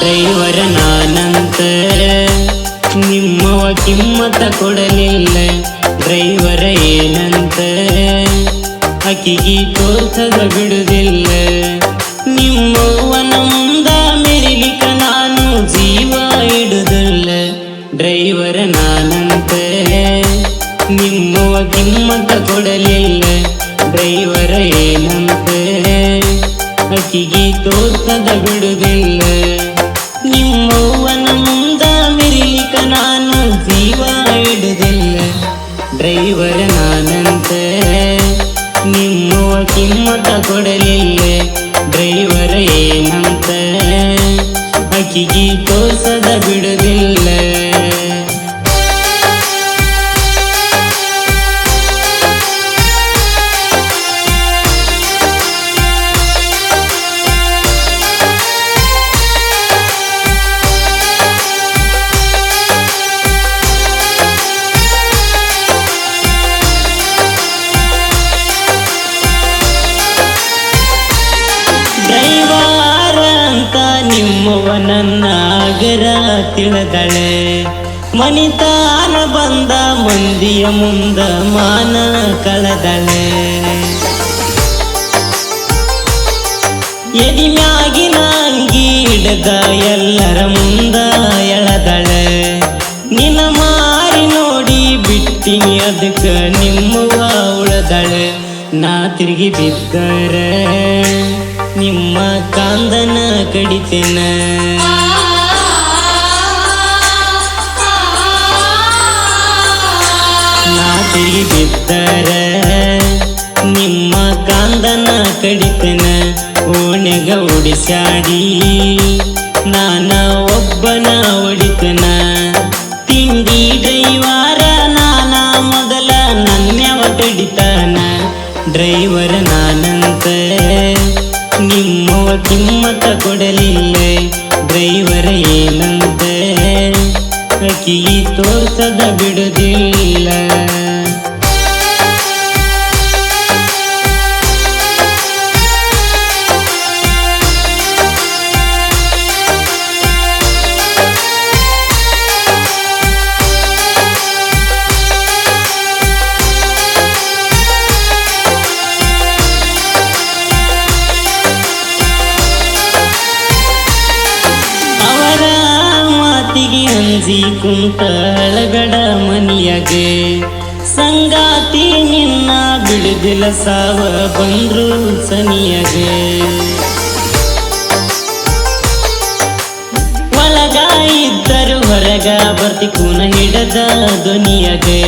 Driver ನಾನಂತ ನಿಮ್ಮವ ಕಿಮ್ಮತ ಕೊಡಲಿಲ್ಲ. Driver ಏನಂತ ಅಕ್ಕಿಗೆ ತೋರ್ಸದ ಬಿಡುದಿಲ್ಲ. ನಿಮ್ಮವ್ವನ ಮುಂದ ಮೆರಿಲಿಕ ನಾನು ಜೀವ ಇಡುದಿಲ್ಲ. ಡ್ರೈವರ ನಾನಂತ ನಿಮ್ಮವ ಕಿಮ್ಮತ ಕೊಡಲಿಲ್ಲ. ಡ್ರೈವರ ಏನಂತ ಅಕ್ಕಿಗೆ ತೋರ್ಸದ ಬಿಡುದಿಲ್ಲ. ನಿಮ್ಮವ್ವನ ಮುಂದ ಮೆರಿಲಿಕ ನಾನು ಜೀವ ಇಡುದಿಲ್ಲ. ಡ್ರೈವರ ನಾನಂತ ನಿಮ್ಮವ್ವ ಕಿಮ್ಮತ ಕೊಡಲಿಲ್ಲ. ಡ್ರೈವರ ಏನಂತ ಅಕ್ಕಿಗೆ ತೋರ್ಸದ ಬಿಡುದಿಲ್ಲ. ಡ್ರೈವರ ಅಂತ ನಿಮ್ಮವ್ವ ನನ್ನ ಆಗರ ತಿಳಿದಳೆ. ಮನಿತಾನ ಬಂದ ಮಂದಿಯ ಮುಂದ ಮಾನ ಕಳೆದಳೆ. ಎದಿ ಮ್ಯಾಗಿನ ಅಂಗಿ ಹಿಡ್ದ ಎಲ್ಲರ ಮುಂದ ಎಳೆದಳೆ. ನಿನ್ನ ಮಾರಿ ನೋಡಿ ಬಿಟ್ಟಿನಿ ಅದಕ್ಕ ನಿಮ್ಮವ್ವ ಉಳದಳೆ. ನಾ ತಿರುಗಿ ಬಿದ್ದರ ನಿಮ್ಮ ಕಾಂದನ ಕಡಿತೇನ. ನಾ ತಿರುಗಿ ಬಿದ್ದರ ನಿಮ್ಮ ಕಾಂದನ ಕಡಿತೇನ. ಓಣೆಗ ಉಡಿಸಾಡಿ ನಾನ ಒಬ್ಬನ ಹೊಡಿತನ. ತಿಂಡಿ ಡ್ರೈವರ ನಾನ ಮೊದಲ ನನ್ಯವ ಕಡಿತಾನ. ಡ್ರೈವರ ನಾನಂತ ನಿಮ್ಮವ ಕಿಮ್ಮತ ಕೊಡಲಿಲ್ಲ. ಡ್ರೈವರ ಏನಂತ ಅಕ್ಕಿಗೆ ತೋರ್ಸದ ಬಿಡುದಿಲ್ಲ. ಅಂಜಿ ಕುಂತ ಅಳಗಡ ಮನಿಯಗೆ ಸಂಗಾತಿ ನಿನ್ನ ಬಿಡುದಿಲ್ಲ ಸಾವ ಬಂದ್ರು ಸನಿಯಗೆ. ಒಳಗ ಇದ್ದರು ಹೊರಗ ಬರ್ತಿ ಕೂನ ಹಿಡದ ಧ್ವನಿಯಗೆ.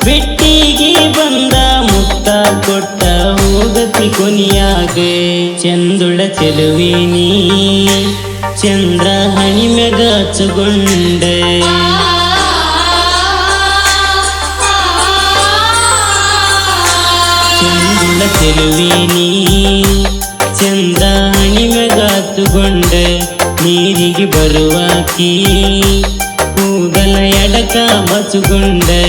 ಬಿಟ್ಟಿಗೆ ಬಂದ ಮುತ್ತ ಕೊಟ್ಟ ಹೋಗತಿ ಕೊನಿಯಾಗೆ. ಚಂದುಳ ಚೆಲುವಿನಿ ಚಂದ್ರ ಹಣಿಮೆಗ ಹಚ್ಚುಗೊಂಡೆ. ಚಂದ್ರ ಚೆಲುವಿನಿ ಚಂದ್ರ ಹಣಿಮೆಗ ಹಚ್ಚುಗೊಂಡೆ. ನೀರಿಗೆ ಬರುವಾಕಿ ಕೂದಲ ಎಡಕ ಬಚ್ಚುಗೊಂಡೆ.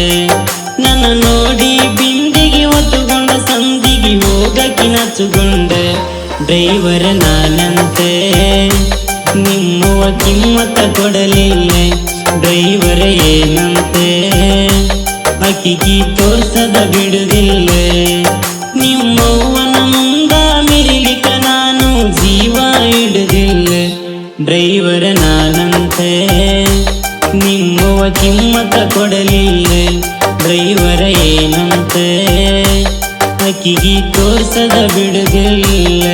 ನನ್ನ ನೋಡಿ ಬಿಂದಿಗೆ ಹೊತ್ತುಕೊಂಡ ಸಂದಿಗೆ ಹೋಗಕಿ ನಚ್ಚುಗೊಂಡೆ. ಡ್ರೈವರ ನಾನಂತೆ ನಿಮ್ಮವ ಕಿಮ್ಮತ ಕೊಡಲಿಲ್ಲ. ಡ್ರೈವರ ಏನಂತೆ ಅಕ್ಕಿಗೆ ತೋರ್ಸದ ಬಿಡುದಿಲ್ಲ. ನಿಮ್ಮವ್ವನ ಮುಂದ ಮೆರಿಲಿಕ ನಾನು ಜೀವ ಇಡುದಿಲ್ಲ. ಡ್ರೈವರ ನಾನಂತೆ ನಿಮ್ಮವ ಕಿಮ್ಮತ ಕೊಡಲಿಲ್ಲ. ಡ್ರೈವರ ಏನಂತೆ ಅಕ್ಕಿಗೆ ತೋರ್ಸದ ಬಿಡುದಿಲ್ಲ.